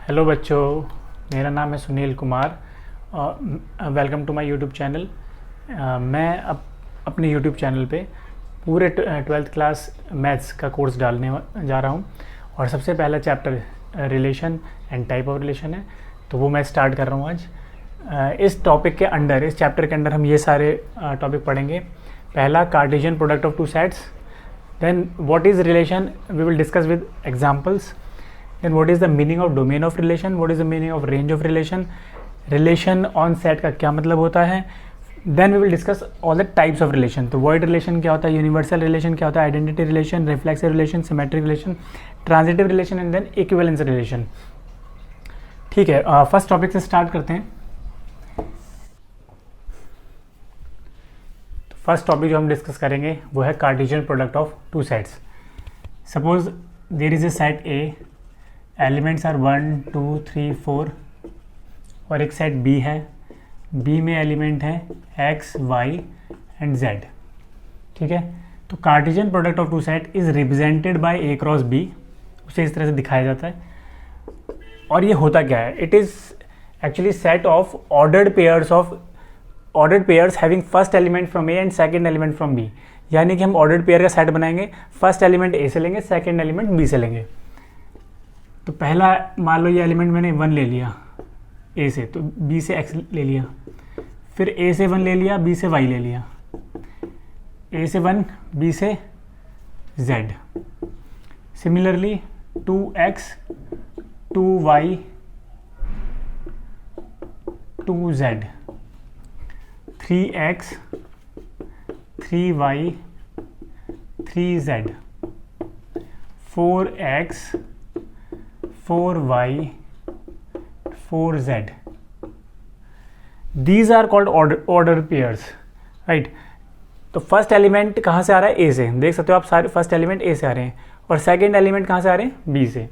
Hello बच्चों, मेरा नाम है Sunil Kumar. Welcome to my YouTube channel. मैं अपने यूट्यूब चैनल पे पूरे 12th क्लास मैथ्स का कोर्स डालने जा रहा हूँ और सबसे पहला chapter relation and type of relation है, तो वो मैं स्टार्ट कर रहा हूँ आज। इस टॉपिक के अंडर, इस चैप्टर के अंदर हम ये सारे टॉपिक पढ़ेंगे। पहला, Cartesian product of two sets, then what is relation, we will discuss with examples, then what is the meaning of domain of relation, what is the meaning of range of relation, relation on set का क्या मतलब होता है, then we will discuss all the types of relation। तो void relation क्या होता है, universal relation क्या होता है, identity relation, reflexive relation, symmetric relation, transitive relation and then equivalence relation। ठीक है, फर्स्ट टॉपिक से स्टार्ट करते हैं। तो फर्स्ट टॉपिक जो हम डिस्कस करेंगे वो है Cartesian product of two sets. Suppose there is a set A, elements are 1 2 3 4 और एक सेट बी है। बी में एलिमेंट है एक्स वाई एंड जेड। ठीक है, तो Cartesian product of two set is represented by A cross B, उसे इस तरह से दिखाया जाता है। और ये होता क्या है, it is actually set of ordered pairs having first element from A and second element from B. यानी कि हम ऑर्डर्ड पेयर का सेट बनाएंगे, फर्स्ट एलिमेंट ए से लेंगे, सेकेंड एलिमेंट बी से लेंगे। तो पहला मान लो ये एलिमेंट मैंने 1 ले लिया ए से, तो बी से एक्स ले लिया, फिर ए से 1 ले लिया, बी से वाई ले लिया, ए से 1 बी से Z. Similarly 2x 2y 2z, 3x 3y 3z, 4x 4y 4z। These are called order pairs, right? तो फर्स्ट एलिमेंट कहाँ से आ रहा है, ए से। देख सकते हो आप, सारे फर्स्ट एलिमेंट ए से आ रहे हैं और सेकेंड एलिमेंट कहाँ से आ रहे हैं, बी से।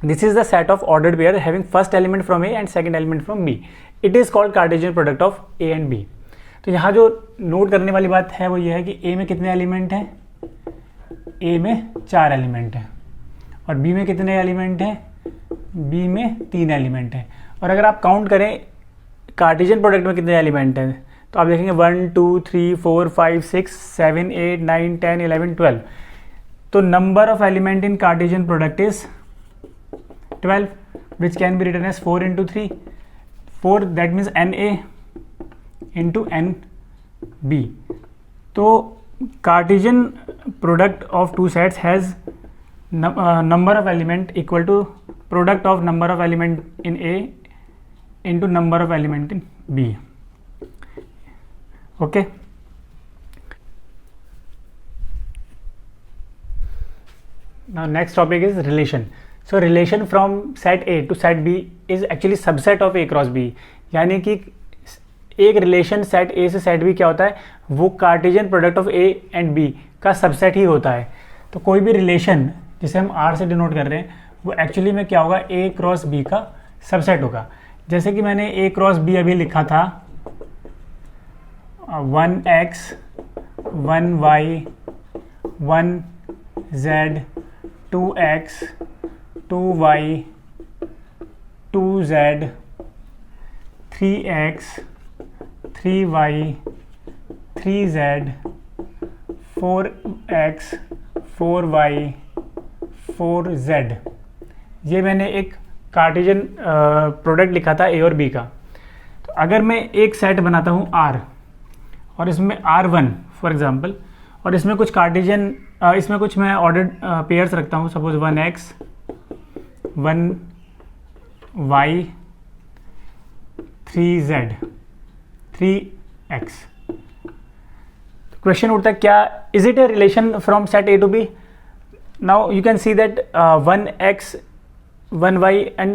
This is the set of ordered pair having first element from A and second element from B. It is called Cartesian product of A and B. तो यहाँ जो नोट करने वाली बात है वो ये है कि ए में कितने एलिमेंट हैं, ए में 4 एलिमेंट हैं और बी में कितने एलिमेंट हैं, बी में 3 एलिमेंट हैं। और अगर आप काउंट करें कार्टेशियन प्रोडक्ट में कितने एलिमेंट हैं, तो आप देखेंगे 1 2 3 4 5 6 7 8 9 10 11 12। तो number of element in Cartesian product is 12, which can be written as 4 into 3 4, that means NA into NB। तो Cartesian product of two sets has number of element equal to product of number of element in A into number of element in B। okay, now next topic is relation। so relation from set A to set B is actually subset of A cross B। यानी कि एक relation set A से set B क्या होता है, वो Cartesian product of A and B का subset ही होता है। तो कोई भी रिलेशन जिसे हम R से डिनोट कर रहे हैं वो एक्चुअली में क्या होगा, A क्रॉस B का सबसेट होगा। जैसे कि मैंने A क्रॉस B अभी लिखा था 1x 1y 1z 2x 2y 2z 3x 3y 3z 4x 4y 4z। ये मैंने एक कार्टेशियन प्रोडक्ट लिखा था ए और बी का। तो अगर मैं एक सेट बनाता हूँ R और इसमें R1 फॉर एग्जांपल, और इसमें कुछ कार्टेशियन इसमें कुछ मैं ऑर्डर्ड पेयर्स रखता हूँ, suppose 1x 1y 3z 3x। Question उठता है, क्या is it a relation from set A to B. Now you can see that 1x 1y and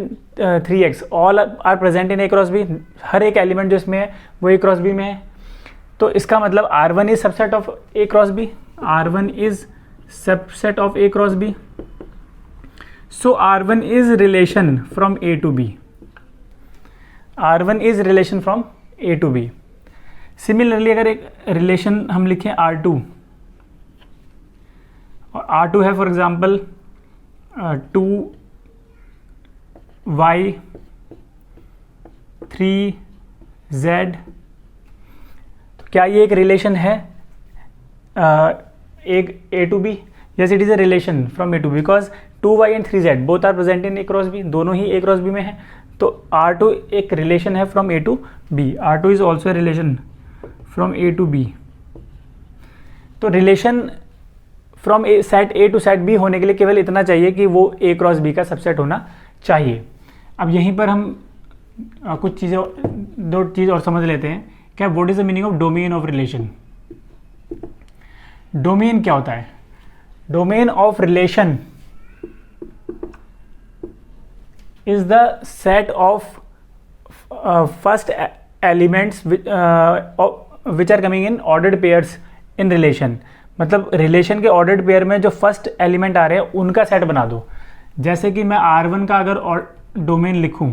3x all are present in A cross B। हर एक element जो इसमें है वो A cross B में है। तो इसका मतलब R1 is subset of A cross B। R1 is subset of A cross B। So R1 is relation from A to B। R1 is relation from A to B। Similarly अगर एक relation हम लिखें R2, और R2 है for example 2 y 3z, तो क्या ये एक रिलेशन है एक a to b? Yes, it is a relation from a to b because 2y and 3z both are present in a cross b, दोनों ही a cross b में है, तो R2 एक रिलेशन है from a to b. R2 is also a relation from a to b. तो relation from set a to set b होने के लिए केवल इतना चाहिए कि वो a क्रॉस b का सबसेट होना चाहिए. अब यहीं पर हम कुछ चीज़ें, दो चीज़ और समझ लेते हैं. क्या what is the meaning of domain of relation? Domain क्या होता है? Domain of relation is the set of first elements which are coming in ordered pairs in relation. मतलब रिलेशन के ऑर्डर्ड पेयर में जो फर्स्ट एलिमेंट आ रहे हैं उनका सेट बना दो. जैसे कि मैं R1 का अगर डोमेन लिखूं,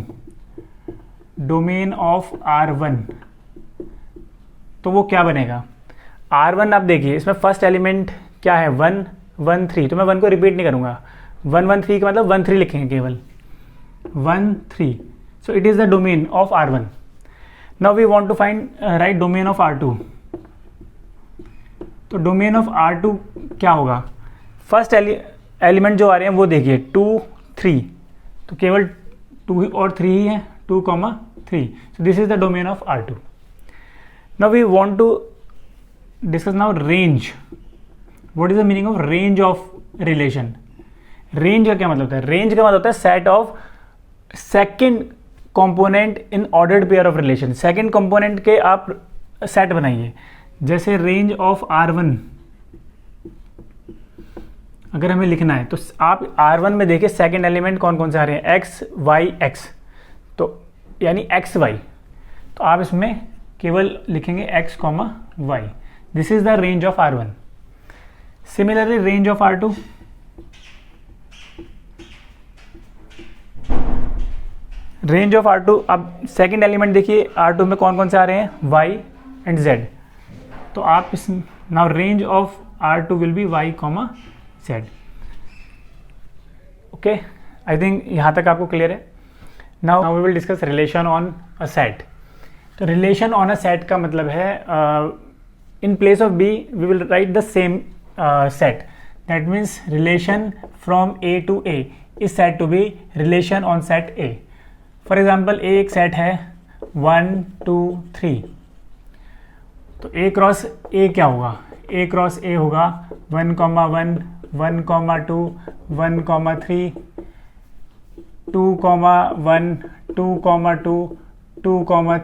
डोमेन ऑफ R1, तो वो क्या बनेगा? R1 आप देखिए, इसमें फर्स्ट एलिमेंट क्या है? 1 1 3. तो मैं 1 को रिपीट नहीं करूंगा. 1 1 3 का मतलब 1 3 लिखेंगे केवल. 1 3. So it is the domain of R1. Now we want to find right domain of R2. तो डोमेन ऑफ R2 क्या होगा? फर्स्ट एलिमेंट जो आ रहे हैं वो देखिए 2 3, तो केवल 2 और 3 ही है, 2 3. So this is the domain of R2. Now we want to discuss now range. What is the meaning of range of relation? Range का क्या मतलब होता है? रेंज का मतलब होता है set of second component in ordered pair of relation. Second component के आप सेट बनाइए. जैसे रेंज ऑफ R1 अगर हमें लिखना है तो आप R1 में देखिए सेकेंड एलिमेंट कौन कौन से आ रहे हैं? x y x, तो यानी x y. तो आप इसमें केवल लिखेंगे x y. This is the range of R1. Similarly range of R2, range of R2, अब सेकेंड एलिमेंट देखिए R2 में कौन कौन से आ रहे हैं? y and z. तो आप इस now range of R2 will be y z. Okay, I think यहाँ तक आपको क्लियर है. Now we will discuss relation on a set. तो रिलेशन ऑन अ सेट का मतलब है in place of b we will write the same set. That means relation from a to a is said to be relation on set a. For example a एक set है 1 2 3, तो a cross a क्या होगा? a cross a होगा 1 1 1 2 1 3 2 1 2 2 2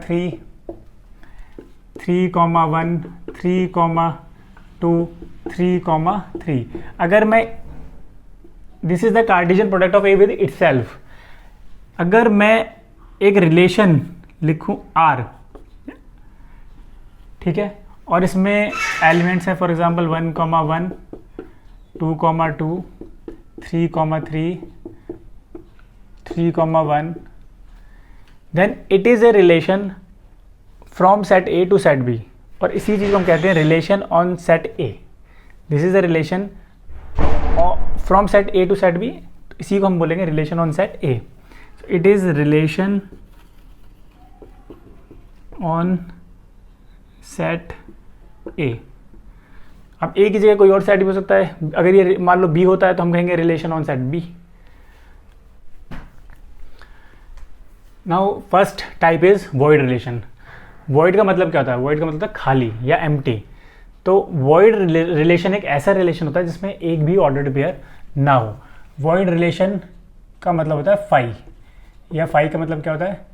3 3 1 3 2 3 3. अगर मैं this is the Cartesian product of a with itself. अगर मैं एक रिलेशन लिखूं R, ठीक है, और इसमें एलिमेंट्स हैं for example 1 1 2 2 3 3 3 1, then it is a relation from set A to set B. और इसी चीज़ को हम कहते हैं relation on set A. This is a relation from set A to set B. इसी को हम बोलेंगे relation on set A. It is relation on set A. अब A की जगह कोई और सेट भी हो सकता है. अगर ये मान लो B होता है तो हम कहेंगे relation on set B. Now first type is void relation. Void का मतलब क्या होता है? वॉइड का मतलब होता है खाली या एम्प्टी. तो वॉइड रिलेशन एक ऐसा रिलेशन होता है जिसमें एक भी ऑर्डर्ड पेयर ना हो. वॉइड रिलेशन का मतलब होता है फाई, या फाई का मतलब क्या होता है?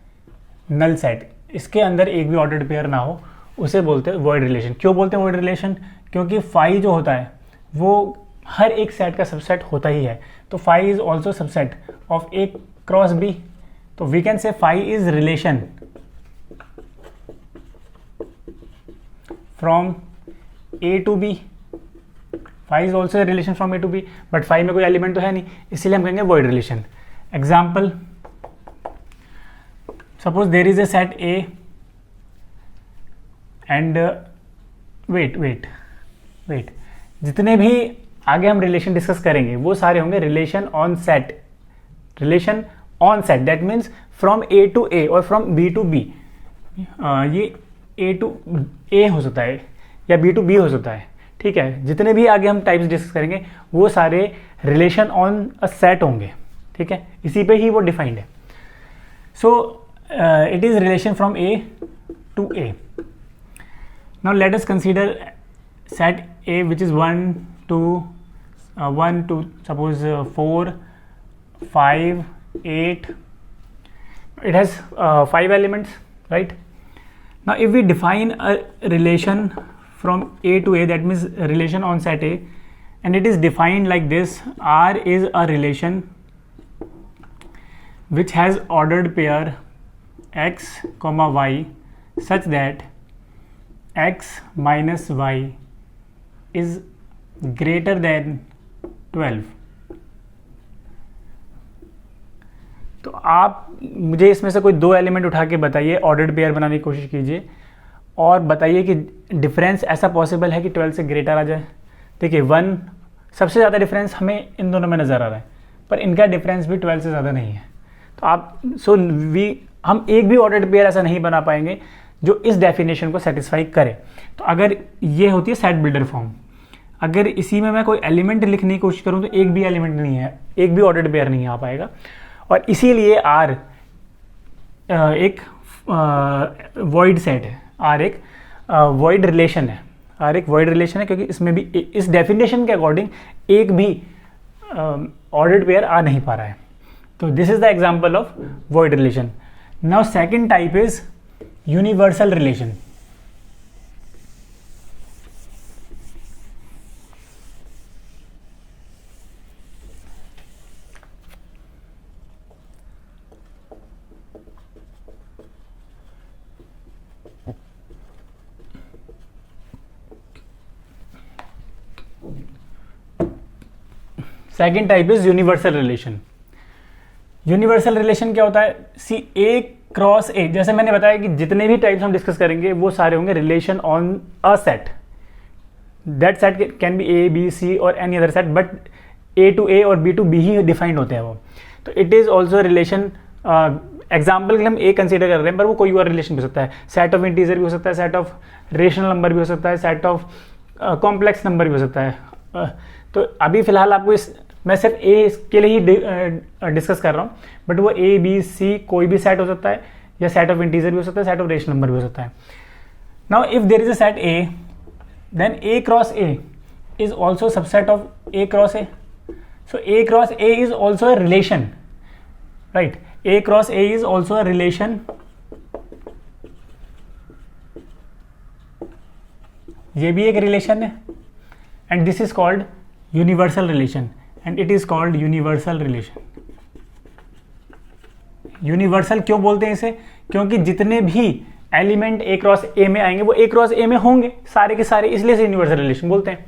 Null set. इसके अंदर एक भी ऑर्डर्ड पेयर ना हो, उसे बोलते हैं वॉइड रिलेशन. क्यों बोलते हैं वॉइड रिलेशन? क्योंकि फाई जो होता है वो हर एक सेट का सबसेट होता ही है. तो phi is also subset of A cross B. तो we can say phi is relation from A to B. Phi is also relation from A to B, but phi में कोई एलिमेंट तो है नहीं, इसीलिए हम कहेंगे void relation. Example, suppose there is a set A and wait, जितने भी आगे हम रिलेशन डिस्कस करेंगे वो सारे होंगे relation on set. Relation on set, that means from A to A और फ्रॉम बी टू बी। ये ए टू ए हो सकता है या बी टू बी हो सकता है, ठीक है। जितने भी आगे हम टाइप्स डिस्कस करेंगे वो सारे रिलेशन ऑन अ सेट होंगे, ठीक है, इसी पे ही वो डिफाइंड है। So it is relation from A to A. Now let us consider set A which is 1 2 suppose 4 5 8, it has 5 elements, right? Now if we define a relation from A to A, that means a relation on set A, and it is defined like this: R is a relation which has ordered pair x comma y such that x minus y is greater than 12। तो आप मुझे इसमें से कोई 2 element उठा के बताइए, ordered pair बनाने की कोशिश कीजिए और बताइए कि डिफरेंस ऐसा पॉसिबल है कि 12 से ग्रेटर आ जाए। देखिए 1 सबसे ज़्यादा डिफरेंस हमें इन दोनों में नज़र आ रहा है, पर इनका डिफरेंस भी 12 से ज़्यादा नहीं है। तो आप हम एक भी ऑर्डर्ड पेयर ऐसा नहीं बना पाएंगे जो इस डेफिनेशन को सेटिस्फाई करे। तो अगर ये होती है सेट बिल्डर फॉर्म, अगर इसी में मैं कोई एलिमेंट लिखने की कोशिश करूँ तो एक भी एलिमेंट नहीं है, एक भी ऑर्डर्ड पेयर नहीं आ पाएगा। और इसीलिए R एक वॉइड सेट है, R एक वॉइड रिलेशन है, R एक वॉइड रिलेशन है, क्योंकि इसमें भी इस डेफिनेशन के अकॉर्डिंग एक भी ऑर्डर्ड पेयर आ नहीं पा रहा है। तो this is the example of void relation. Now second type is universal relation. Second type is universal relation. Universal relation क्या होता है? सी ए क्रॉस ए, जैसे मैंने बताया कि जितने भी टाइप्स हम डिस्कस करेंगे वो सारे होंगे relation on a set. That set can be A B C or any other set, but A to A और बी टू बी ही डिफाइंड होते हैं वो। तो it is also relation, example के लिए हम ए कंसिडर कर रहे हैं, पर वो कोई और रिलेशन भी हो सकता है। सेट ऑफ इंटीजर भी हो सकता है, सेट ऑफ रेशनल नंबर भी हो सकता है, सेट ऑफ कॉम्प्लेक्स नंबर भी हो सकता है। तो अभी फिलहाल आपको मैं सिर्फ ए के लिए ही डिस्कस कर रहा हूँ, बट वो ए बी सी कोई भी सेट हो सकता है, या सेट ऑफ इंटीजर भी हो सकता है, सेट ऑफ रेशनल नंबर भी हो सकता है। Now if there is a set A, then A cross A is also subset of A cross A. So A cross A is also a relation, right? A cross A is also a relation. ये भी एक relation है, and this is called universal relation, and it is called universal relation. Universal क्यों बोलते हैं इसे? क्योंकि जितने भी एलिमेंट ए क्रॉस ए में आएंगे वो ए क्रॉस ए में होंगे सारे के सारे, इसलिए से यूनिवर्सल रिलेशन बोलते हैं।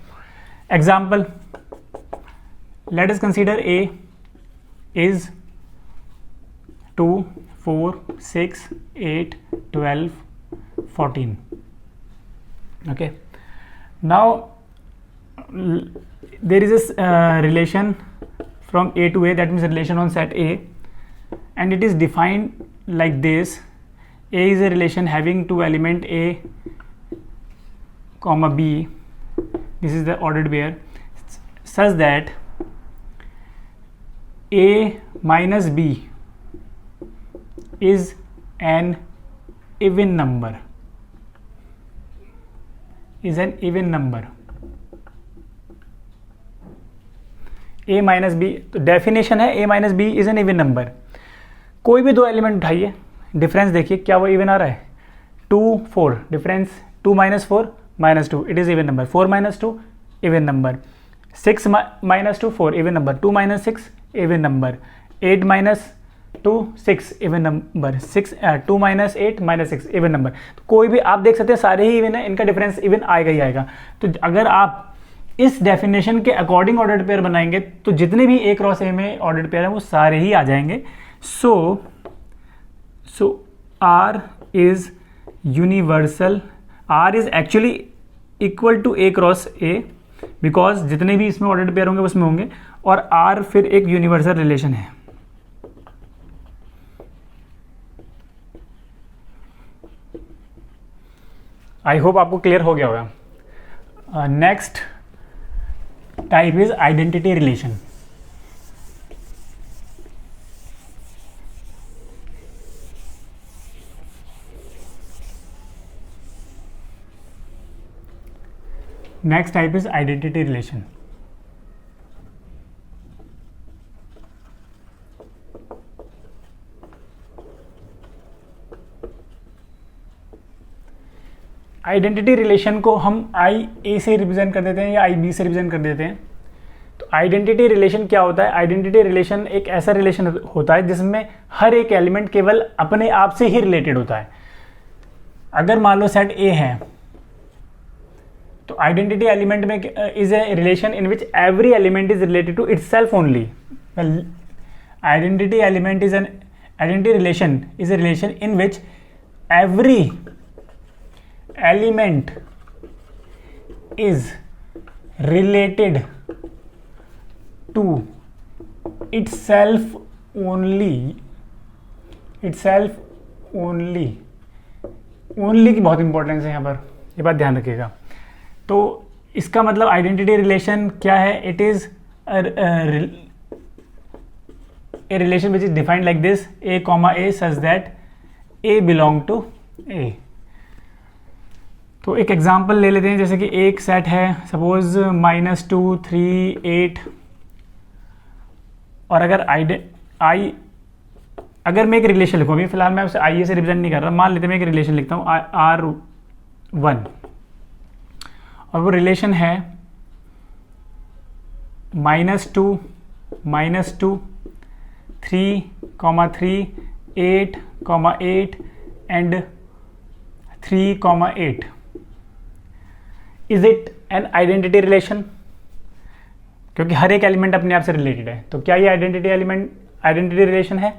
Example, late us consider a is 2 4 6 8 12 14। okay, now there is a relation from A to A, that means relation on set A, and it is defined like this: A is a relation having two element A comma B, this is the ordered pair, such that A minus B is an even number, is an even number। A minus B, तो definition है A minus B is an even number. कोई भी 2 element उठाइए, difference देखिए क्या वो even आ रहा है? 2 4 difference, 2 minus 4 minus 2, it is even number. 4 minus 2 even number, 6 minus 2 4 even number, 2 minus 6 even number, 8 minus 2 6 even number, 2 minus 8 minus 6 even number. तो कोई भी आप देख सकते हैं सारे ही इवन है, इनका डिफरेंस इवन आएगा ही आएगा। तो अगर आप इस डेफिनेशन के अकॉर्डिंग ऑर्डर्ड पेयर बनाएंगे तो जितने भी ए क्रॉस ए में ऑर्डर्ड पेयर हैं वो सारे ही आ जाएंगे। So R is universal, R is actually equal to A cross A, because जितने भी इसमें ऑर्डर्ड पेयर होंगे उसमें होंगे, और आर फिर एक यूनिवर्सल रिलेशन है। आई होप आपको क्लियर हो गया होगा। Next type is identity relation. Next type is identity relation. Identity relation को हम आई ए से रिप्रेजेंट कर देते हैं या आई बी से रिप्रेजेंट कर देते हैं। तो आइडेंटिटी रिलेशन क्या होता है? आइडेंटिटी रिलेशन एक ऐसा रिलेशन होता है जिसमें हर एक एलिमेंट केवल अपने आप से ही रिलेटेड होता है। अगर मान लो सेट ए है तो आइडेंटिटी एलिमेंट में is a relation in which every element is related to itself only. Identity element is an identity relation is a relation in which every element is related to itself only की बहुत importance है यहाँ पर, ये बात ध्यान रखिएगा। तो इसका मतलब आइडेंटिटी रिलेशन क्या है? It is a relation which is defined like this, a comma a such that a belong to a। तो एक एग्जांपल ले लेते हैं, जैसे कि एक सेट है सपोज -2 3 8, और अगर मैं एक रिलेशन लिखूँ, अभी फिलहाल मैं उसे आई ए से रिप्रेजेंट नहीं कर रहा, मान लेते मैं एक रिलेशन लिखता हूँ R1, और वो रिलेशन है -2 3 3 8 8 and 3 8। Is it N identity relation? क्योंकि हर एक एलिमेंट अपने आप से रिलेटेड है, तो क्या ये आइडेंटिटी रिलेशन है?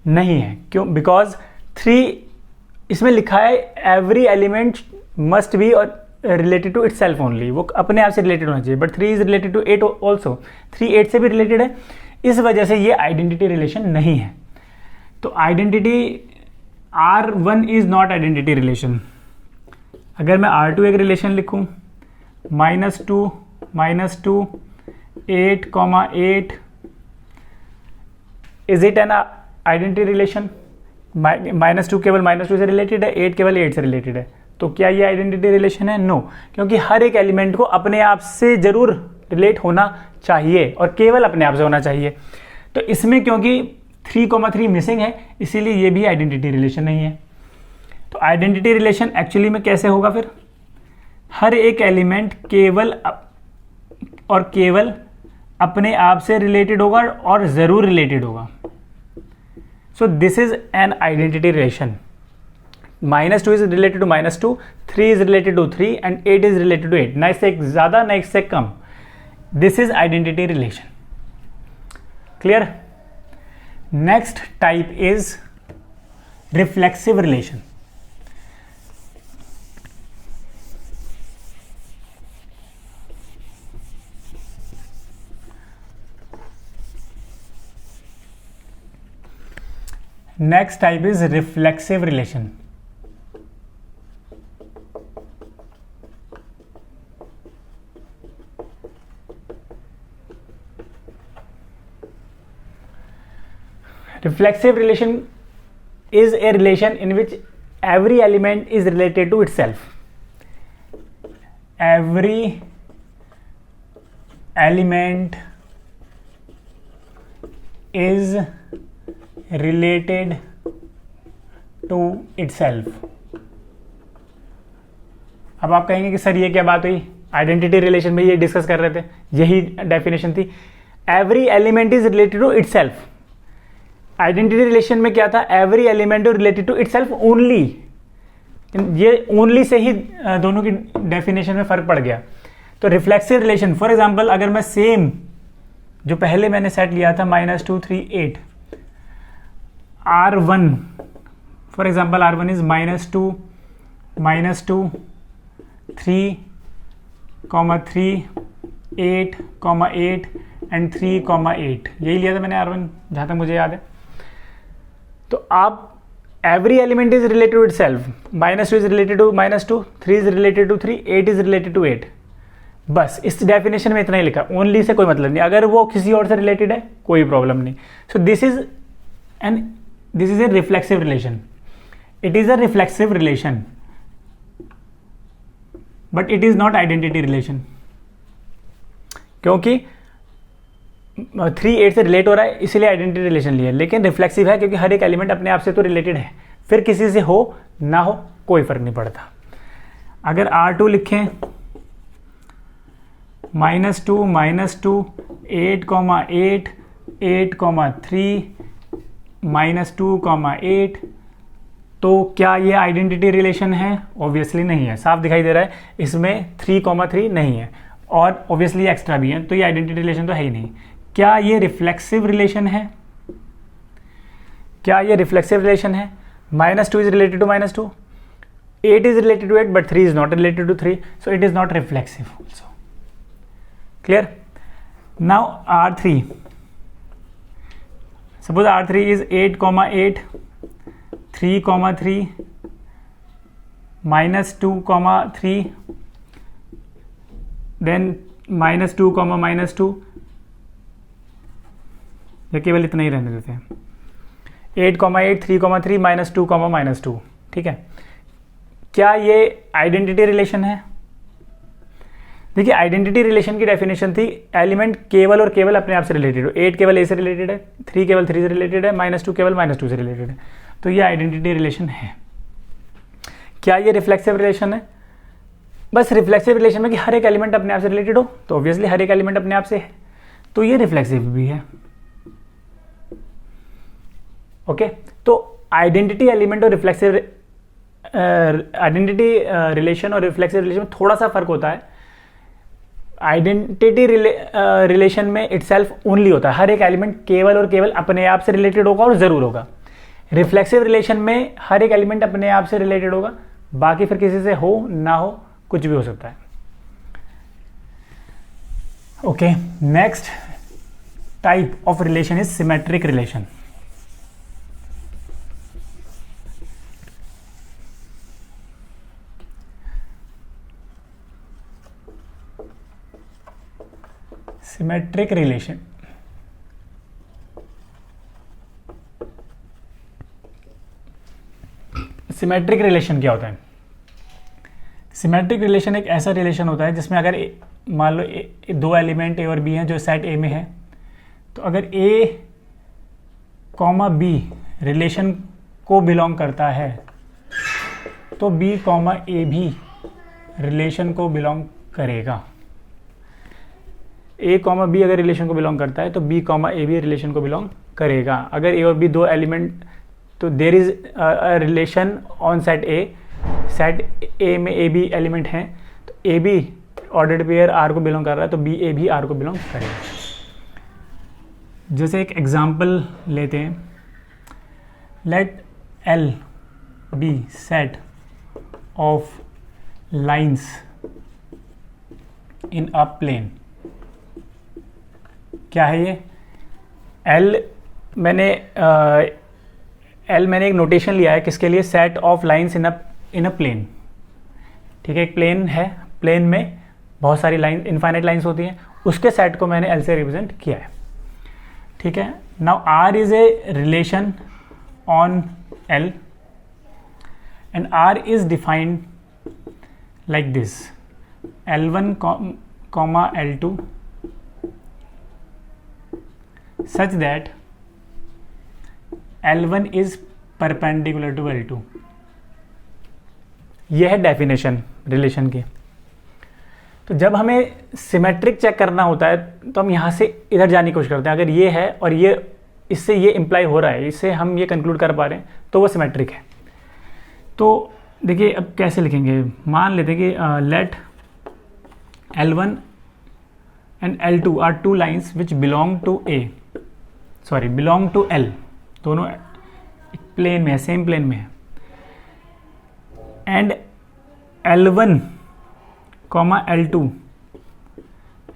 नहीं है। क्यों? बिकॉज 3 इसमें लिखा है एवरी एलिमेंट मस्ट बी और रिलेटेड टू इटसेल्फ ओनली, वो अपने आप से रिलेटेड होना चाहिए। But 3 is related to 8 also, 3 8 से भी रिलेटेड है, इस वजह से ये आइडेंटिटी रिलेशन नहीं है। तो identity R1 is not identity relation. अगर मैं R2 एक रिलेशन लिखूं -2 8 8, is it N identity relation? -2 केवल -2 से रिलेटेड है, 8 केवल 8 से रिलेटेड है, तो क्या ये आइडेंटिटी रिलेशन है? नो, क्योंकि हर एक एलिमेंट को अपने आप से जरूर रिलेट होना चाहिए और केवल अपने आप से होना चाहिए। तो इसमें क्योंकि 3 मिसिंग है, इसीलिए ये भी आइडेंटिटी रिलेशन नहीं है। तो आइडेंटिटी रिलेशन एक्चुअली में कैसे होगा फिर? हर एक एलिमेंट केवल अपने आप से रिलेटेड होगा और जरूर रिलेटेड होगा। So this is an identity relation. -2 is related to -2, 3 is related to 3 and 8 is related to 8, ना इससे ज्यादा ना इससे कम। This is identity relation. Clear? Next type is reflexive relation. Next type is reflexive relation. Reflexive relation is a relation in which every element is related to itself. Every element is related to itself. अब आप कहेंगे कि sir ये क्या बात हुई, identity relation में ये डिस्कस कर रहे थे, यही डेफिनेशन थी। Every element is related to itself. Identity relation में क्या था? Every element is related to itself only. ये ओनली से ही दोनों की डेफिनेशन में फर्क पड़ गया। तो रिफ्लेक्सिव रिलेशन, फॉर एग्जांपल अगर मैं सेम जो पहले मैंने सेट लिया था -2 3 8, R1 for example R1 is -2 3 3 8 8 and 3 8, यही लिया था मैंने R1 जहाँ तक मुझे याद है। तो आप every element is related to itself. -2 is related to -2, 3 is related to 3, 8 is related to 8. बस इस डेफिनेशन में इतना ही लिखा, ओनली से कोई मतलब नहीं, अगर वो किसी और से रिलेटेड है कोई प्रॉब्लम नहीं. सो this is a reflexive relation. It is a reflexive relation but it is not identity relation, क्योंकि 3 8 से रिलेट हो रहा है इसीलिए आइडेंटिटी रिलेशन लिया, लेकिन रिफ्लेक्सिव है क्योंकि हर एक एलिमेंट अपने आप से तो रिलेटेड है, फिर किसी से हो ना हो कोई फर्क नहीं पड़ता. अगर R2 लिखें -2 -2 8, 8 8, 3 -2, 8, तो क्या ये आइडेंटिटी रिलेशन है? ऑब्वियसली नहीं है, साफ दिखाई दे रहा है इसमें 3, 3 नहीं है और ऑब्वियसली एक्स्ट्रा भी है, तो ये आइडेंटिटी रिलेशन तो है ही नहीं. क्या ये रिफ्लेक्सिव रिलेशन है? क्या ये रिफ्लेक्सिव रिलेशन है? -2 is related to -2, 8 is related to 8 but 3 is not related to 3, so it is not reflexive also. Clear? Now R3, suppose R3 is 8, 8, 3, 3, -2, 3, then -2, -2, ये केवल इतना ही रहने देते हैं. 8, 8, 3, 3, -2, -2. ठीक है, क्या ये आइडेंटिटी रिलेशन है? देखिए आइडेंटिटी रिलेशन की डेफिनेशन थी एलिमेंट केवल और केवल अपने आप से रिलेटेड हो. 8 केवल A से रिलेटेड है, 3 केवल 3 से रिलेटेड है, -2 केवल -2 से रिलेटेड है, तो ये आइडेंटिटी रिलेशन है. क्या ये रिफ्लेक्सिव रिलेशन है? बस रिफ्लेक्सिव रिलेशन में कि हर एक एलिमेंट अपने आप से रिलेटेड हो, तो ऑब्वियसली हर एक एलिमेंट अपने आप से है, तो ये रिफ्लेक्सिव भी है. ओके, तो आइडेंटिटी एलिमेंट और रिफ्लेक्सिव आइडेंटिटी रिलेशन और रिफ्लेक्सिव रिलेशन में थोड़ा सा फर्क होता है. आइडेंटिटी रिलेशन में इटसेल्फ ओनली होता है, हर एक एलिमेंट केवल और केवल अपने आप से रिलेटेड होगा और जरूर होगा. रिफ्लेक्सिव रिलेशन में हर एक एलिमेंट अपने आप से रिलेटेड होगा, बाकी फिर किसी से हो ना हो कुछ भी हो सकता है. Okay, next type of relation is symmetric relation. Symmetric relation symmetric relation क्या होता है? सिमेट्रिक रिलेशन एक ऐसा रिलेशन होता है जिसमें अगर मान लो दो एलिमेंट A और B हैं जो सेट A में है, तो अगर A, B रिलेशन को बिलोंग करता है तो B, A भी रिलेशन को बिलोंग करेगा. A, B अगर रिलेशन को बिलोंग करता है तो B, A भी रिलेशन को बिलोंग करेगा. अगर A और B दो एलिमेंट, तो there is a relation on set A. Set A में A B एलिमेंट हैं, तो A B ordered pair R को बिलोंग कर रहा है तो B A भी R को बिलोंग करेगा. जैसे एक एग्जांपल लेते हैं, let L be set of lines in a plane. क्या है ये? L मैंने एक नोटेशन लिया है किसके लिए? Set of lines in a plane. ठीक है, एक प्लेन है, प्लेन में बहुत सारी लाइन, इनफाइनाइट लाइंस होती हैं, उसके सेट को मैंने L से रिप्रेजेंट किया है. ठीक है, now R is a relation on L and R is defined like this: L1, L2 such that L1 is perpendicular to L2. यह है डेफिनेशन रिलेशन की. तो जब हमें सिमेट्रिक चेक करना होता है तो हम यहाँ से इधर जाने की कोशिश करते हैं. अगर ये है और ये इससे ये इम्प्लाई हो रहा है, इससे हम ये कंक्लूड कर पा रहे हैं, तो वो सिमेट्रिक है. तो देखिए अब कैसे लिखेंगे. मान लेते हैं कि let L1 and L2 are two lines which belong to L. दोनों प्लेन में है, सेम प्लेन में है. एंड L1, L2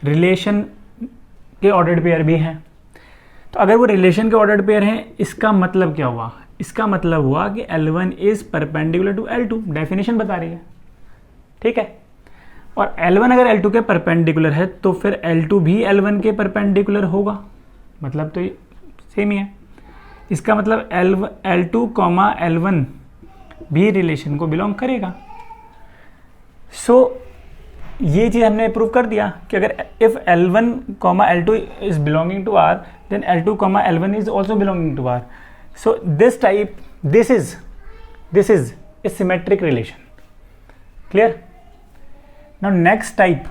रिलेशन के ऑर्डर्ड पेयर भी हैं. तो अगर वो रिलेशन के ऑर्डर्ड पेयर हैं, इसका मतलब क्या हुआ? इसका मतलब हुआ कि L1 is perpendicular to L2, definition बता रही है, ठीक है। और L1 अगर L2 के परपेंडिकुलर है तो फिर L2 भी L1 के परपेंडिकुलर होगा, मतलब तो सेम ही है। इसका मतलब L2, L1 भी रिलेशन को बिलोंग करेगा। सो ये चीज़ हमने प्रूव कर दिया कि अगर if L1, L2 is belonging to R, then L2, L1 is also belonging to R. So this is a symmetric relation. Clear? Now next type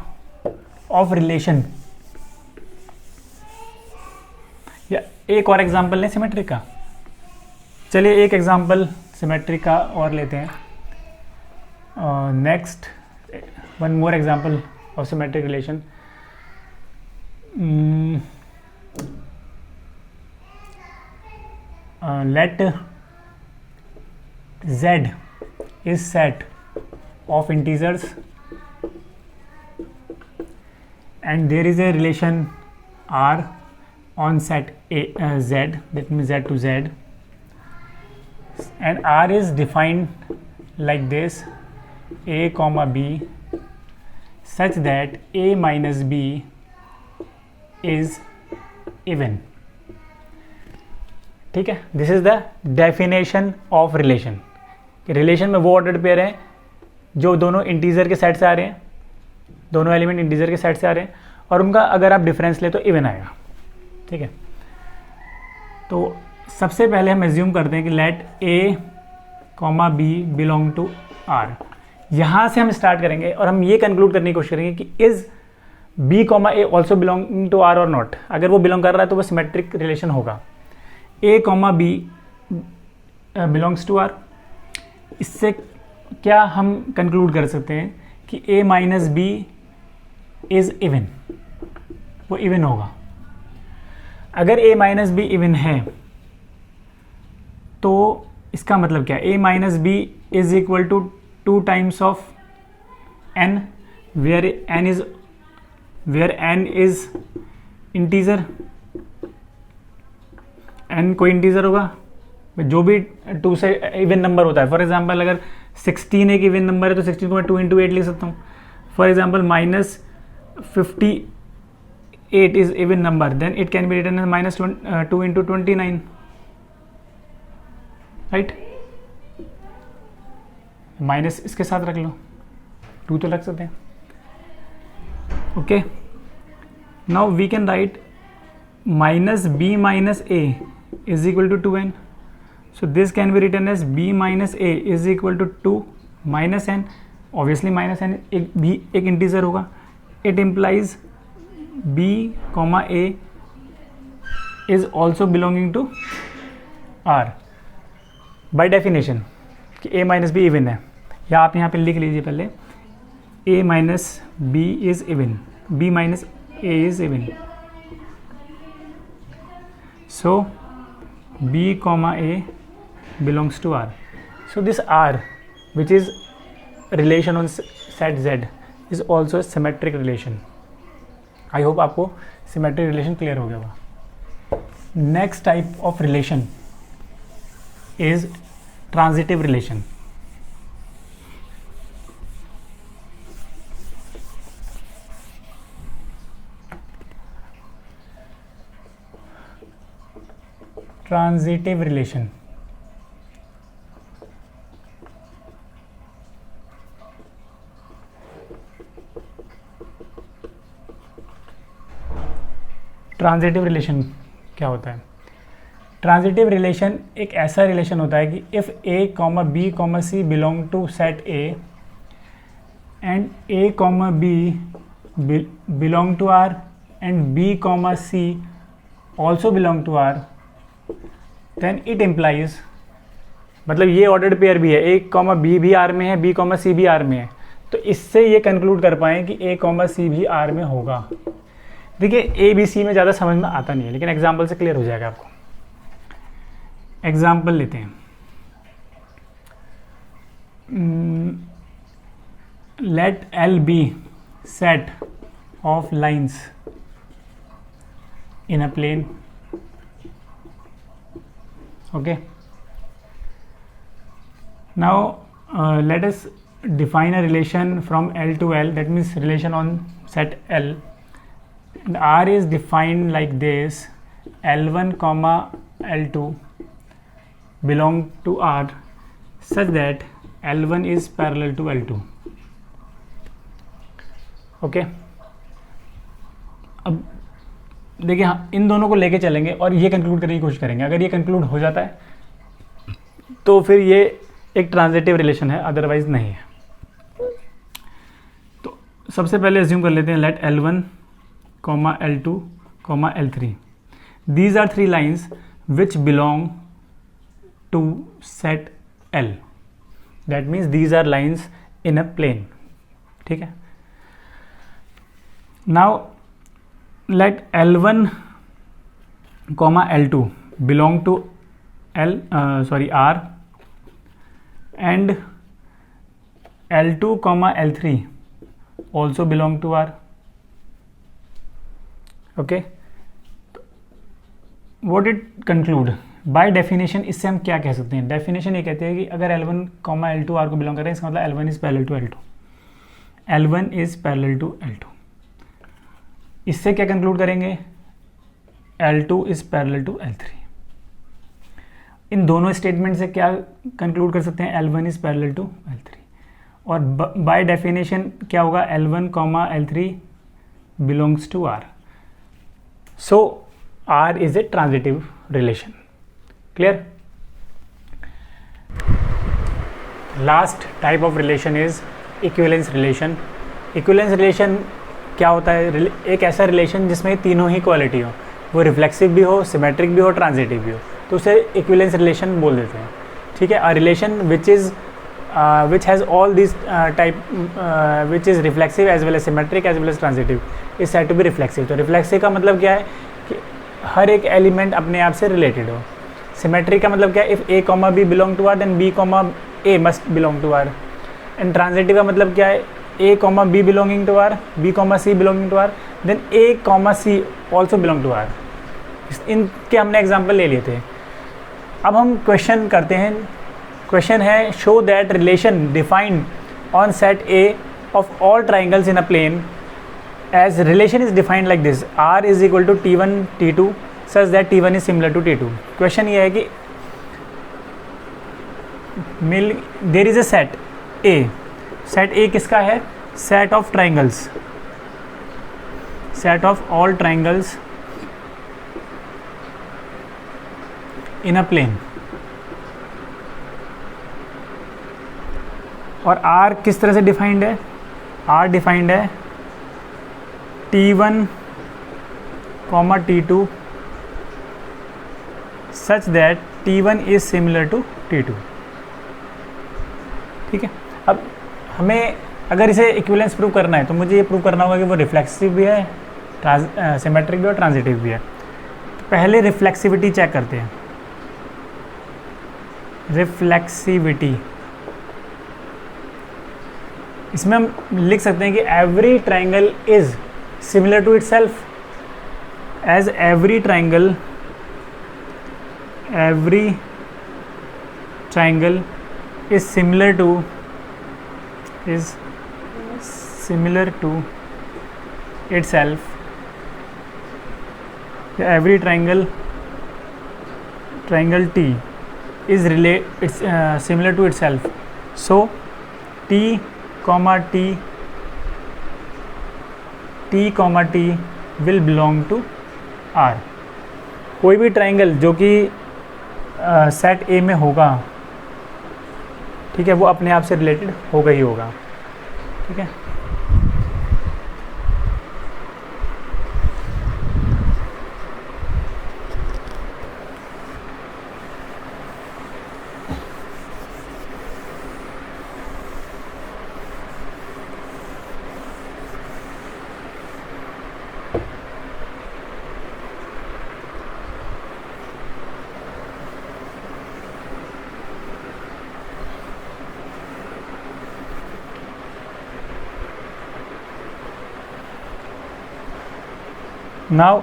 of relation, या एक और एग्जांपल लें सिमेट्रिक का। चलिए एक एग्जांपल सिमेट्रिक का और लेते हैं। Next one more example of symmetric relation. Let Z is set of integers and there is a relation R on set Z, that means Z to Z, and R is defined like this: A comma B, such that A minus B is even. ठीक है, this is the definition of relation. Relation में वो ordered pair हैं जो दोनों integer के set से आ रहे हैं, दोनों एलिमेंट इंटीजर के सेट से आ रहे हैं, और उनका अगर आप डिफरेंस ले तो इवन आएगा, ठीक है। तो सबसे पहले हम एज्यूम करते हैं कि let A, B belong to R। यहाँ से हम स्टार्ट करेंगे और हम ये कंक्लूड करने की कोशिश करेंगे कि is B, A also belonging to R और नॉट। अगर वो बिलोंग कर रहा है तो वो सिमेट्रिक रिलेशन होगा। A, B belongs to R। इससे क्या हम कंक्लूड कर सकते हैं कि A minus B is even, वो इवन होगा। अगर A माइनस B इवन है तो इसका मतलब क्या है? A minus B is equal to 2 times of n, where n is integer. n कोई इंटीजर होगा, जो भी 2 से इवन नंबर होता है। फॉर एग्जांपल अगर 16 एक इवन नंबर है तो 16 को मैं 2 into 8 लिख सकता हूँ। For example -58 is even number, then it can be written as -2 into 29, right. Minus इसके साथ रख लो, 2 तो रख सकते हैं, okay. Now we can write -b minus a is equal to 2n. So this can be written as b minus a is equal to 2 minus n. Obviously minus n एक integer होगा. It implies b, a is also belonging to R by definition कि a minus b even है, या आप यहाँ पे लिख लीजिए पहले a minus b is even, b minus a is even. So b comma a belongs to R. So this R, which is relation on set Z, is also a symmetric relation. I hope आपको symmetric relation clear हो गया होगा. Next type of relation is transitive relation. Transitive relation. Transitive relation क्या होता है? Transitive relation एक ऐसा relation होता है कि if a, b, c belong to set a and a, b belong to R and b, c also belong to R, then it implies, मतलब ये ऑर्डर्ड पेयर भी है, a, b भी R में है, b, c भी R में है, तो इससे ये कंक्लूड कर पाएँ कि a, c भी R में होगा. देखिए ए बी सी में ज़्यादा समझ में आता नहीं है, लेकिन एग्जाम्पल से क्लियर हो जाएगा आपको. एग्जाम्पल लेते हैं. Let L be set of lines in a plane. Okay, Now let us define a relation from L to L, that means relation on set L. And R is defined like this: L1 comma L2 belong to R such that L1 is parallel to L2. Okay अब देखिए, हाँ, इन दोनों को लेके चलेंगे और ये conclude करने की कोशिश करेंगे. अगर ये कंक्लूड हो जाता है तो फिर ये एक ट्रांजिटिव रिलेशन है, अदरवाइज नहीं है. तो सबसे पहले अज्यूम कर लेते हैं, late L1 comma L2 comma L3. These are three lines which belong to set L. That means these are lines in a plane. ठीक है. Now let L1 comma L2 belong to R, and L2 comma L3 also belong to R. Okay, what it conclude? By definition इससे हम क्या कह सकते हैं? Definition ये कहते हैं कि अगर L1 कॉमा L2 R को बिलोंग कर रहे हैं, इसका मतलब L1 is parallel to L2. L1 is parallel to L2. इससे क्या कंक्लूड करेंगे? L2 is parallel to L3. इन दोनों स्टेटमेंट से क्या कंक्लूड कर सकते हैं? L1 is parallel to L3. और बाय डेफिनेशन क्या होगा? L1 comma L3 belongs to R. So R is a transitive relation. Clear? Last type of relation is equivalence relation. Equivalence relation क्या होता है? एक ऐसा रिलेशन जिसमें तीनों ही क्वालिटी हो, वो रिफ्लेक्सिव भी हो, सिमेट्रिक भी हो, ट्रांजिटिव भी हो, तो उसे इक्विवेलेंस रिलेशन बोल देते हैं. ठीक है. A relation which has all these type which is reflexive as well as symmetric as well as transitive is said to be reflexive. तो रिफ्लेक्सिव का मतलब क्या है कि हर एक एलिमेंट अपने आप से रिलेटेड हो. सिमेट्रिक का मतलब क्या है? If A comma B belong to R then B comma A must belong to R. And transitive का मतलब क्या है? A comma B belonging to R, B comma C belonging to R, then A comma C also belong to R. इनके हमने example ले लिए थे. अब हम क्वेश्चन करते हैं. क्वेश्चन है, show that relation defined on set A of all triangles in a plane as relation is defined like this: R is equal to T1 T2 such that T1 is similar to T2. Question ये है कि there is a set A. set A किसका है? set of triangles, set of all triangles in a plane. और R किस तरह से defined है? R डिफाइंड है T1 comma T2 such that T1 is similar to T2. ठीक है. अब हमें अगर इसे इक्विवेलेंस प्रूव करना है तो मुझे ये प्रूव करना होगा कि वो रिफ्लेक्सिव भी है, सिमेट्रिक भी और ट्रांजिटिव भी है. तो पहले रिफ्लेक्सिविटी चेक करते हैं. रिफ्लेक्सिविटी, इसमें हम लिख सकते हैं कि every triangle is similar to itself, as every triangle is similar to itself. Every triangle T is similar to itself. So T comma T will belong to R. कोई भी ट्राइंगल जो कि सेट A में होगा, ठीक है, वो अपने आप से रिलेटेड होगा ही होगा. ठीक है. Now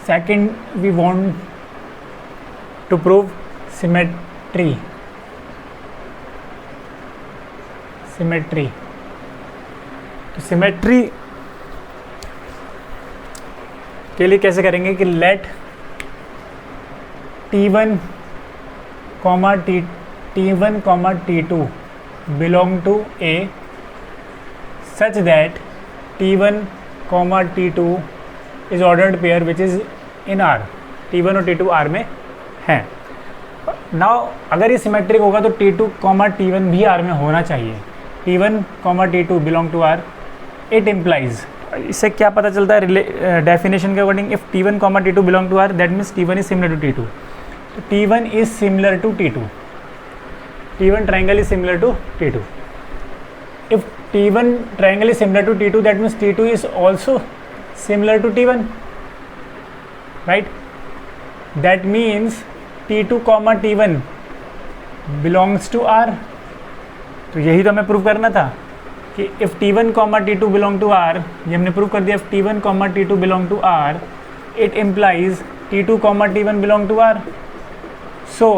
second we want to prove symmetry तो सिमेट्री के लिए कैसे करेंगे कि let T1 comma T2 belong to A such that T1 comma T2 is ordered pair which is in R। T1 और T2 R में हैं। नाउ अगर ये सिमेट्रिक होगा तो T2 कॉमा T1 भी R में होना चाहिए। T1 comma T2 belong to R, it implies, इससे क्या पता चलता है डेफिनेशन के according, if T1 comma T2 belong to R that means T1 is similar to T2। तो T1 is similar to T2, T1 triangle is similar to T2. If T1 triangle is similar to T2, that means T2 is also similar to T1, right? That means T2 comma T1 belongs to R. तो यही तो हमें prove करना था कि if T1 comma T2 belong to R, ये हमने prove कर दिया। if T1 comma T2 belong to R, it implies T2 comma T1 belong to R. So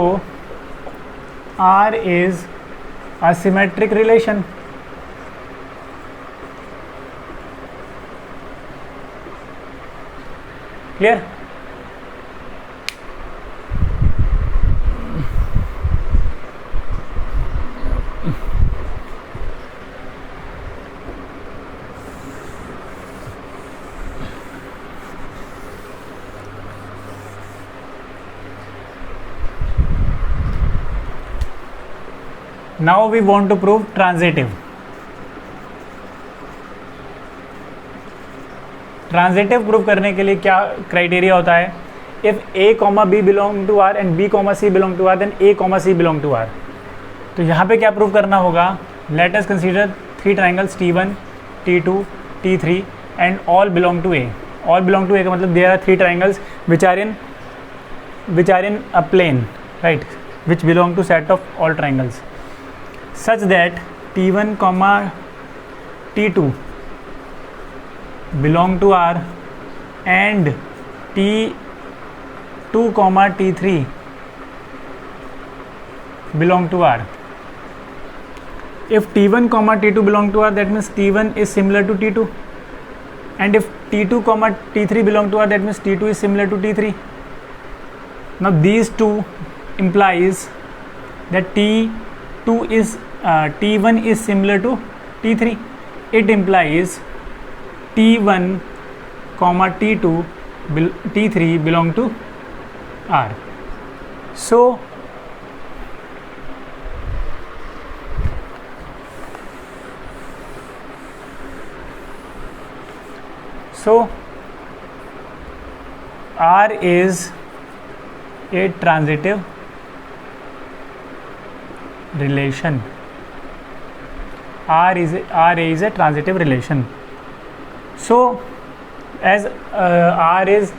R is a symmetric relation. Clear? Now we want to prove transitive. Transitive prove करने के लिए क्या criteria होता है? If A, B belong to R and B, C belong to R, then A, C belong to R। तो यहाँ पे क्या प्रूव करना होगा? Let us consider 3 triangles T1, T2, T3 and all belong to A। All belong to A का मतलब there are 3 triangles which are in a plane, right, which belong to set of all triangles such that T1 comma T2 belong to R and T2 comma T3 belong to R. If T1 comma T2 belong to R, that means T1 is similar to T2, and if T2 comma T3 belong to R, that means T2 is similar to T3. Now these two implies that T1 is similar to T3. It implies T1 comma T3 belong to R. So R is a transitive relation. R is a transitive relation. So as R is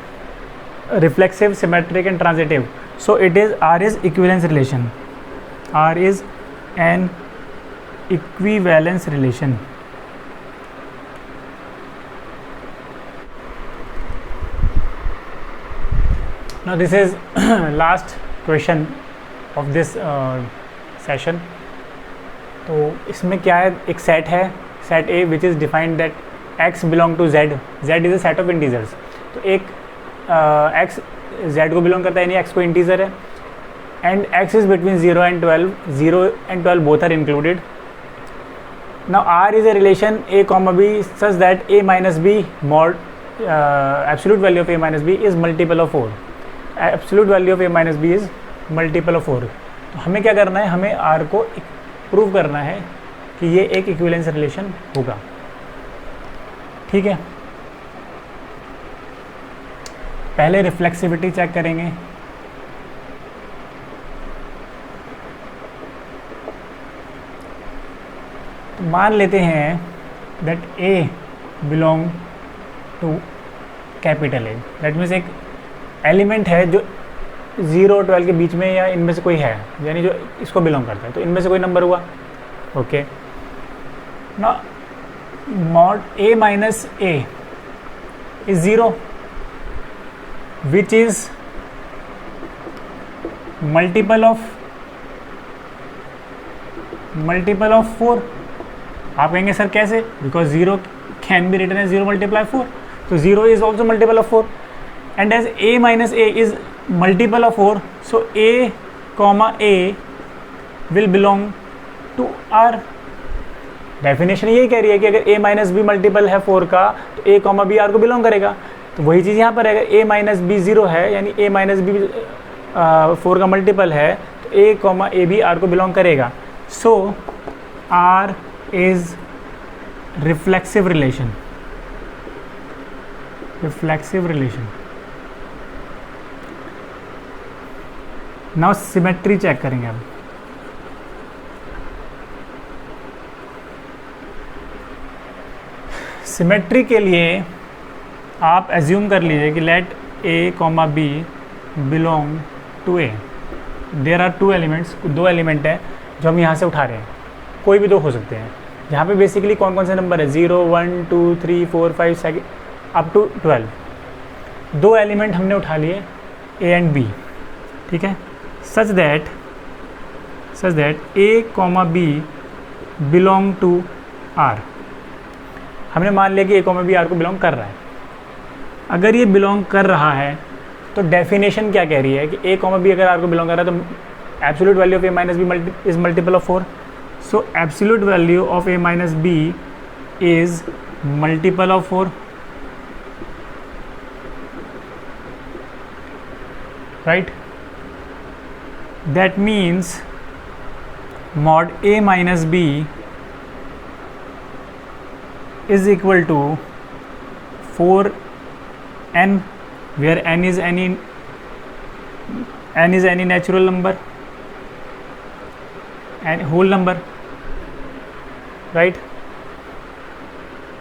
reflexive, symmetric and transitive, so R is equivalence relation. R is an equivalence relation. Now this is last question of this session. तो इसमें क्या है, एक set है, set A which is defined that x belong to z is a set of integers. तो एक x z को belong करता है, यानी x को इंटीजर है, and x is between 0 and 12, 0 and 12 both are included. Now R is a relation A, B such that A minus B mod absolute value of A minus B is multiple of 4. Absolute value of A minus B is multiple of 4. तो हमें क्या करना है, हमें R को prove करना है कि ये एक इक्विवेलेंस रिलेशन होगा। ठीक है, पहले रिफ्लेक्सिविटी चेक करेंगे। तो मान लेते हैं that A belong to capital A, that means एक एलिमेंट है जो 0 और 12 के बीच में या इनमें से कोई है, यानी जो इसको बिलोंग करता है, तो इनमें से कोई नंबर हुआ। ओके, ना mod A minus A is 0 which multiple of 4। आप कहेंगे सर कैसे, because 0 can be written as 0 multiply 4, तो 0 is also multiple of 4 and as a minus a is multiple of 4, so a comma a will belong to r। Definition यही कह रही है कि अगर a माइनस बी मल्टीपल है 4 का तो a कॉमा बी आर को बिलोंग करेगा। तो वही चीज़ यहाँ पर है, अगर a माइनस बी 0 है यानी a माइनस बी 4 का मल्टीपल है तो a कॉमा a भी r को बिलोंग करेगा। So r is reflexive relation. Now symmetry check करेंगे अब। सिमेट्री के लिए आप एज्यूम कर लीजिए कि let a comma b belong to a। There are 2 elements, 2 element है जो हम यहाँ से उठा रहे हैं, कोई भी 2 हो सकते हैं। यहाँ पे बेसिकली कौन कौन से नंबर है, 0 1 2 3 4 5 6 अप टू 12। 2 एलिमेंट हमने उठा लिए a एंड b, ठीक है, such that a comma b belong to r। हमने मान लिया कि a कॉमा b r को बिलोंग कर रहा है। अगर ये बिलोंग कर रहा है तो डेफिनेशन क्या कह रही है कि a कॉमा b अगर r को बिलोंग कर रहा है तो absolute value of a minus b is multiple of 4। So absolute value of a minus b is multiple of 4, right. That means mod a minus b is equal to 4n, where n is any natural number and whole number, right?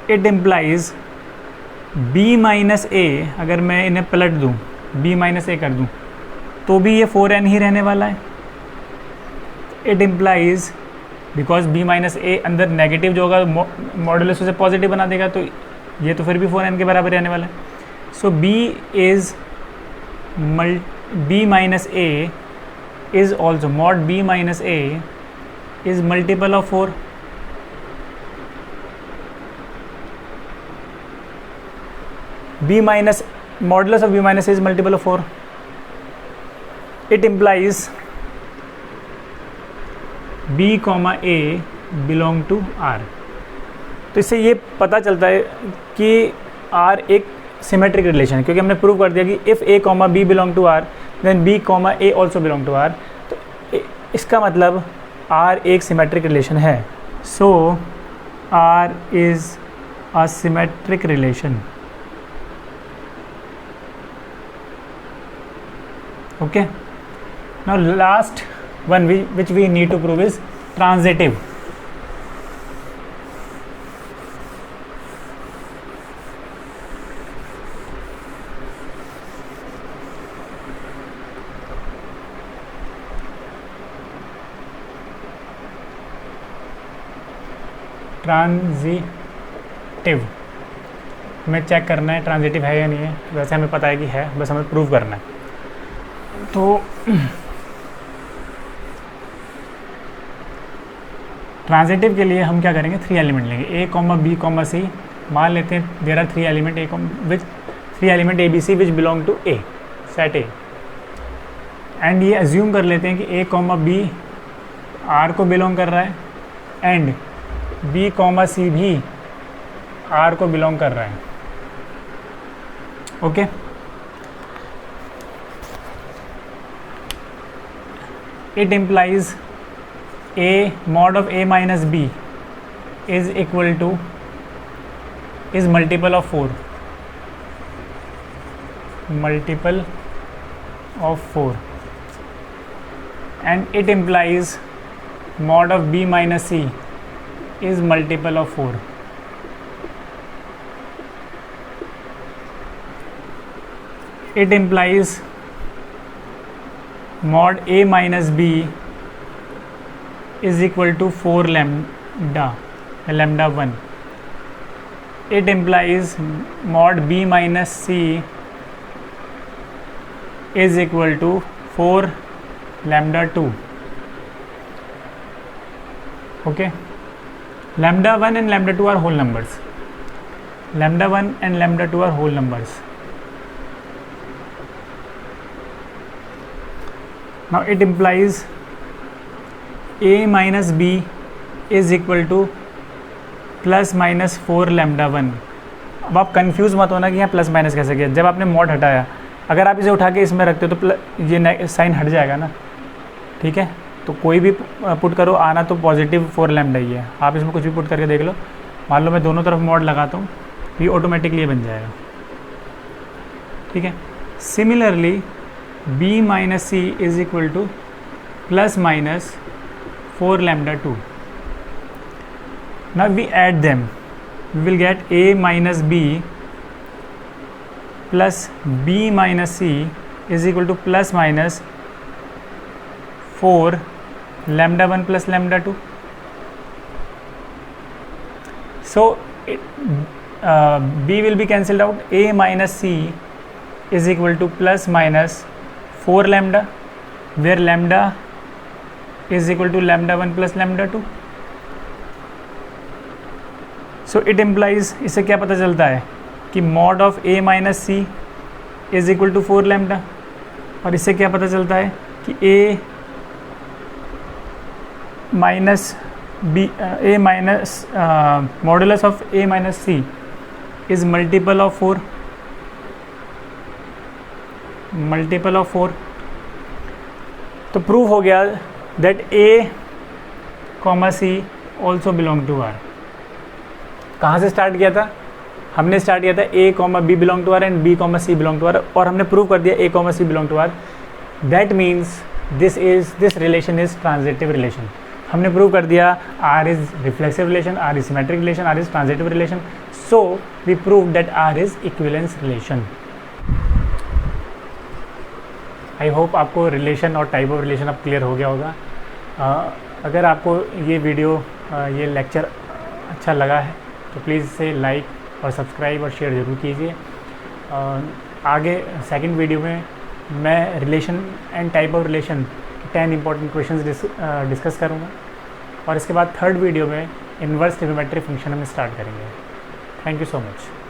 It implies b minus a, अगर मैं इन्हें पलट दूँ b minus a कर दूँ तो भी ये 4n ही रहने वाला है। It implies because b minus A अंदर नेगेटिव जो होगा मॉडुलस उसे पॉजिटिव बना देगा, तो ये तो फिर भी 4n के बराबर रहने वाला है। So b minus a is also mod b minus a is multiple of 4। b minus modulus of b minus a is multiple of 4। It implies b comma a belong to r। तो इससे ये पता चलता है कि r एक symmetric relation है, क्योंकि हमने प्रूव कर दिया कि if a comma b belong to r then b comma a also belong to r। तो इसका मतलब r एक सिमेट्रिक रिलेशन है। So r is a symmetric relation. Okay, now last one which we need to prove is transitive। Transitive हमें check करना है transitive है या नहीं है। वैसे हमें पता है कि है, बस हमें प्रूव करना है। तो ट्रांजिटिव के लिए हम क्या करेंगे, 3 एलिमेंट लेंगे a comma b comma c। मान लेते हैं there are 3 element three element A B C which belong to a set a, and ये अज्यूम कर लेते हैं कि a कॉमा b r को बिलोंग कर रहा है एंड b कॉमा c भी r को बिलोंग कर रहा है। Okay, it implies a mod of a minus b is equal to is multiple of 4, and it implies mod of b minus c is multiple of 4। it implies mod a minus b is equal to 4 lambda 1। it implies mod b minus c is equal to 4 lambda 2. Okay, lambda 1 and lambda 2 are whole numbers. Lambda 1 and lambda 2 are whole numbers. Now it implies a minus b is equal to plus minus 4 lambda 1. अब आप confuse मत होना कि यहाँ plus minus कैसे किया. जब आपने मॉड हटाया, अगर आप इसे उठा के इसमें रखते हो तो ये साइन हट जाएगा ना. ठीक है, तो कोई भी पुट करो, आना तो पॉजिटिव 4 लैम्डा ही है. आप इसमें कुछ भी पुट करके देख लो. मान लो मैं दोनों तरफ मॉड लगाता हूँ, ये ऑटोमेटिकली बन जाएगा. ठीक है, similarly b minus c is equal to plus minus 4 lambda 2. Now we add them, we will get a minus b plus b minus c is equal to plus minus 4 lambda 1 plus lambda 2. So b will be cancelled out. A minus c is equal to plus minus 4 lambda, where lambda is equal to lambda 1 plus lambda 2. So it implies, इससे क्या पता चलता है कि mod of a minus c is equal to 4 lambda, और इससे क्या पता चलता है कि a minus b a minus modulus of a minus c is multiple of 4. Multiple of 4. तो प्रूव हो गया that a comma c also belong to r. कहाँ से स्टार्ट किया था? हमने स्टार्ट किया था a comma b belong to r and b comma c belong to r, और हमने प्रूव कर दिया a comma c belong to r. That means this relation is transitive relation. हमने प्रूव कर दिया r is reflexive relation, r is symmetric relation, r is transitive relation. So we prove that r is equivalence relation. I hope आपको relation और type of relation अब clear हो गया होगा. अगर आपको ये वीडियो ये लेक्चर अच्छा लगा है तो प्लीज़ इसे लाइक और सब्सक्राइब और शेयर ज़रूर कीजिए. आगे सेकंड वीडियो में मैं relation and type of relation 10 important questions discuss करूँगा, और इसके बाद थर्ड वीडियो में इन्वर्स ट्रिग्नोमेट्री फंक्शन हम स्टार्ट करेंगे. Thank you so much.